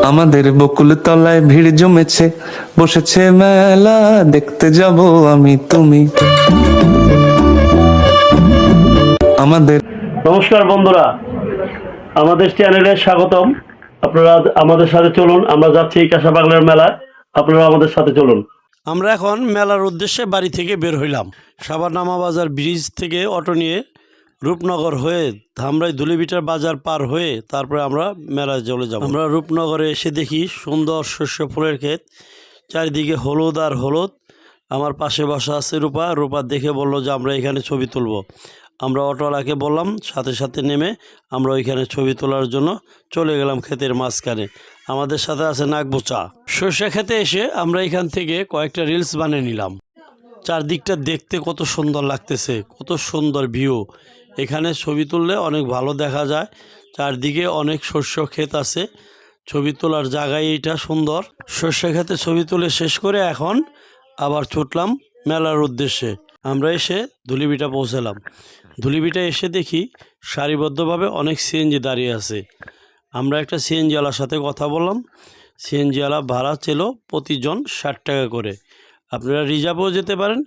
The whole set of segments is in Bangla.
আমাদের বকুল তলায় ভিড় জমেছে, বসেছে মেলা, দেখতে যাব আমি তুমি। আমাদের নমস্কার বন্ধুরা, আমাদের চ্যানেলে স্বাগতম। আপনারা আমাদের সাথে চলুন, আমরা যাচ্ছি কাঁচা পাগলার মেলায়, আপনারা আমাদের সাথে চলুন। আমরা এখন মেলার উদ্দেশ্যে বাড়ি থেকে বের হইলাম। সাবারনামা বাজার ব্রিজ থেকে অটো নিয়ে রূপনগর হয়ে ধামরাই ধুলিবিটার বাজার পার হয়ে তারপরে আমরা মেলায় চলে যাব। আমরা রূপনগরে এসে দেখি সুন্দর শস্য ফুলের ক্ষেত, চারিদিকে হলুদ আর হলুদ। আমার পাশে বসা আছে রূপা। রূপা দেখে বলল যে আমরা এখানে ছবি তুলব। আমরা অটোওয়ালাকে বললাম, সাথে সাথে নেমে আমরা ওইখানে ছবি তোলার জন্য চলে গেলাম ক্ষেতের মাঝখানে। আমাদের সাথে আছে নাগবোচা। সর্ষে খেতে এসে আমরা এখান থেকে কয়েকটা রিলস বানিয়ে নিলাম। চারদিকটা দেখতে কত সুন্দর লাগতেছে, কত সুন্দর ভিউ। এখানে ছবি তুললে অনেক ভালো দেখা যায়। চারদিকে অনেক শস্য ক্ষেত আছে, ছবি তোলার জায়গায় এইটা সুন্দর। সর্ষে খেতে ছবি তুলে শেষ করে এখন আবার ছুটলাম মেলার উদ্দেশ্যে। আমরা এসে ধুলিবিটা পৌঁছালাম। ধুলিবিটা এসে দেখি সারিবদ্ধভাবে অনেক সিএনজি দাঁড়িয়ে আছে। আমরা একটা সিএনজিওয়ালার সাথে কথা বললাম। সিএনজিওয়ালা ভাড়া ছিল প্রতিজন 60 টাকা করে। আপনারা রিজার্ভও যেতে পারেন,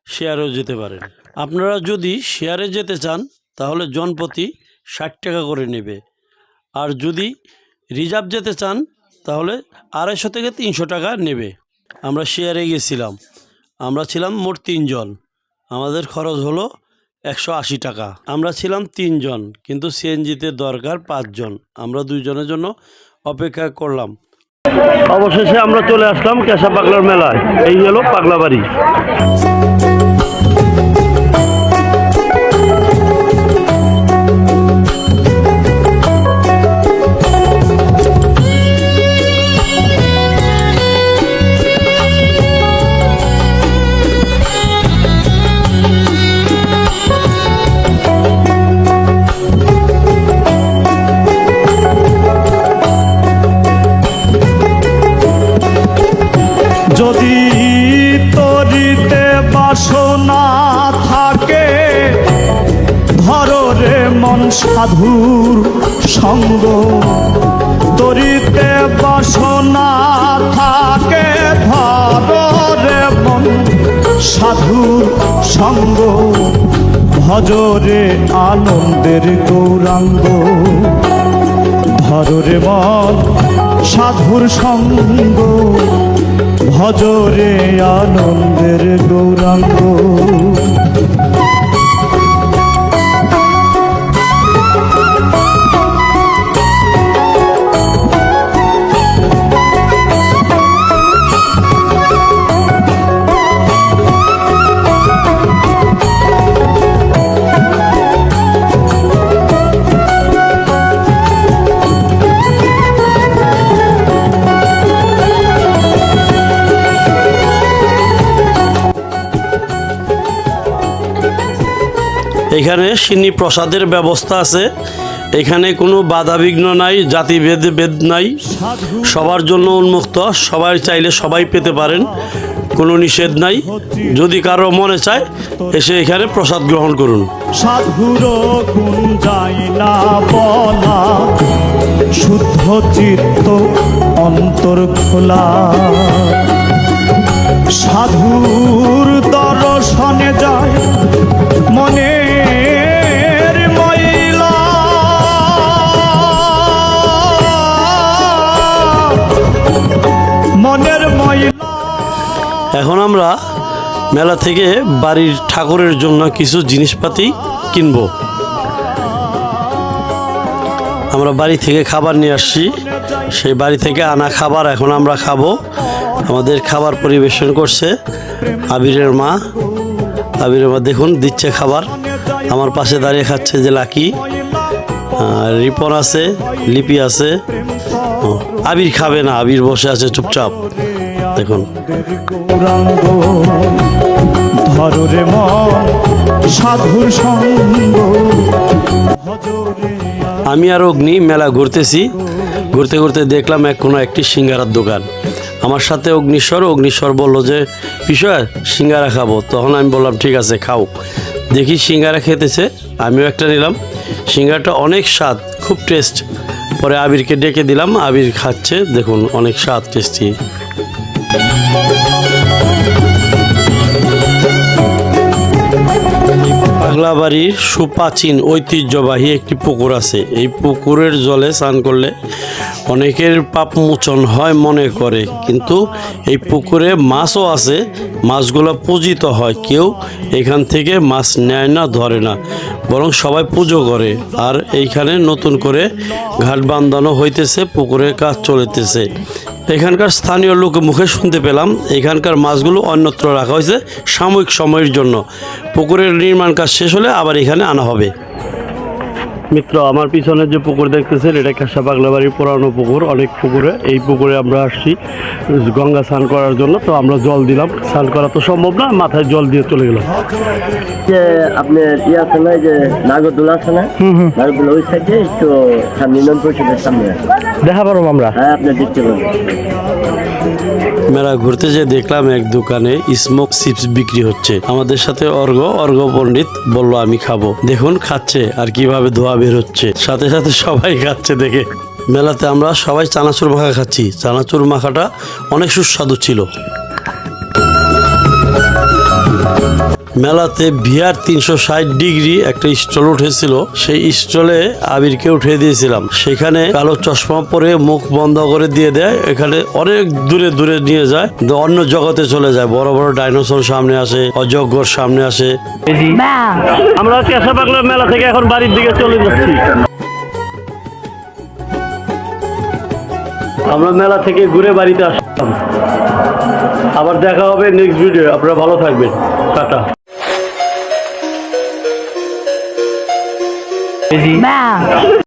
শেয়ারেও যেতে পারেন। আপনারা যদি শেয়ারে যেতে চান তাহলে জনপ্রতি 60 টাকা করে নেবে, আর যদি রিজার্ভ যেতে চান তাহলে 250 থেকে 300 টাকা নেবে। আমরা শেয়ারে গেছিলাম, আমরা ছিলাম মোট 3 জন। আমাদের খরচ হলো 180 টাকা। আমরা ছিলাম 3 জন, কিন্তু সিএনজিতে দরকার 5 জন। আমরা 2 জনের জন্য অপেক্ষা করলাম। অবশেষে আমরা চলে আসলাম কাঁচা পাগলার মেলায়। এই হলো পাগলা বাড়ি। যদি তরিতে বাসনা থাকে, ধরো রে মন সাধুর সঙ্গ। তরিতে বাসনা থাকে, ধরো রে মন সাধুর সঙ্গ। ভজরে আনন্দের গৌরাঙ্গ, ধরো রে মন সাধুর সঙ্গ। ভজরে আনন্দের গৌরাঙ্গ। এখানে সিন্নি প্রসাদের ব্যবস্থা আছে। এখানে কোনো বাধাবিঘ্ন নাই, জাতিভেদ নাই, সবার জন্য উন্মুক্ত। সবাই চাইলে সবাই পেতে পারেন, কোনো নিষেধ নাই। যদি কারো মনে চায় এসে এখানে প্রসাদ গ্রহণ করুন। সাধুর গুণ যায় না বলা, শুদ্ধ চিত্ত অন্তর খোলা। সাধুর দর্শনে যায় মনের ময়লা। মনের ময়লা। এখন আমরা মেলা থেকে বাড়ির ঠাকুরের জন্য কিছু জিনিসপাতি কিনব। আমরা বাড়ি থেকে খাবার নিয়ে আসছি, সেই বাড়ি থেকে আনা খাবার এখন আমরা খাবো। আমাদের খাবার পরিবেশন করছে আবিরের মা। আবিরের মা দেখুন দিচ্ছে খাবার। আমার পাশে দাঁড়িয়ে খাচ্ছে যে লাকি, রিপন আছে, লিপি আছে। আবির খাবে না, আবির বসে আছে চুপচাপ। দেখুন ধরে মন সাধুর সঙ্গ। আমি আর অগ্নি মেলা ঘুরতেছি। ঘুরতে ঘুরতে দেখলাম কোনো একটি সিঙ্গারার দোকান। আমার সাথে অগ্নিশ্বর বলল যে বিষয় সিঙ্গারা খাবো। তখন আমি বললাম ঠিক আছে খাও। দেখি সিঙ্গারা খেতেছে, আমিও একটা নিলাম। সিঙ্গারাটা অনেক স্বাদ, খুব টেস্ট। পরে আবিরকে ডেকে দিলাম, আবির খাচ্ছে, দেখুন অনেক স্বাদ, টেস্টি। পাগলাবাড়ির সুপ্রাচীন ঐতিহ্যবাহী একটি পুকুর আছে। এই পুকুরের জলে স্নান করলে অনেকের পাপ মোচন হয় মনে করে, কিন্তু এই পুকুরে মাছও আছে, মাছগুলো পূজিত হয়। কেউ এখান থেকে মাছ নেয় না, ধরে না, বরং সবাই পুজো করে। আর এইখানে নতুন করে ঘাট বাঁধানো হইতেছে, পুকুরের কাজ চলিতেছে। এখানকার স্থানীয় লোক মুখে শুনতে পেলাম এখানকার মাছগুলো অন্যত্র রাখা হয়েছে সাময়িক সময়ের জন্য। পুকুরের নির্মাণ কাজ শেষ হলে আবার এখানে আনা হবে। মিত্র, আমার পিছনে যে পুকুর দেখতেছেন এটা কাঁসা পাগলাবাড়ির পুরানো পুকুর। অনেক পুকুরে, এই পুকুরে আমরা আসছি গঙ্গা স্নান করার জন্য। তো আমরা জল দিলাম, স্নান করা তো সম্ভব না, মাথায় জল দিয়ে চলে গেলাম। যে আপনার ইয়ে আছে না, যে নাগরদোলা আছে না, নাগরদোলা ওই সাইডে একটু সামনে ইউনিয়ন পরিষদের সামনে আছে। দেখা পারবো আমরা? হ্যাঁ, আপনি দেখতে পাবেন। মেলা ঘুরতে যেয়ে দেখলাম এক দোকানে স্মোক চিপস বিক্রি হচ্ছে। আমাদের সাথে অর্ঘ পণ্ডিত বলল আমি খাবো। দেখুন খাচ্ছে আর কিভাবে ধোয়া বের হচ্ছে, সাথে সাথে সবাই খাচ্ছে দেখে। মেলাতে আমরা সবাই চানাচুর মাখা খাচ্ছি। চানাচুর মাখাটা অনেক সুস্বাদু ছিল। মেলাতে ভিআর 360 ডিগ্রি একটা স্টল উঠেছিল, সেই স্টলে আবিরকে উঠিয়ে দিয়েছিলাম। সেখানে কালো চশমা পরে মুখ বন্ধ করে দিয়ে দেয়, এখানে অনেক দূরে দূরে নিয়ে যায়, অন্য জগতে চলে যায়। বড় বড় ডাইনোসর সামনে আসে, অজগর সামনে আসে। আমরা কাঁসা পাগলা মেলা থেকে এখন বাড়ির দিকে চলে যাচ্ছি। আমরা মেলা থেকে ঘুরে বাড়িতে আসলাম। আবার দেখা হবে নেক্সট ভিডিও। আপনারা ভালো থাকবেন, টাটা।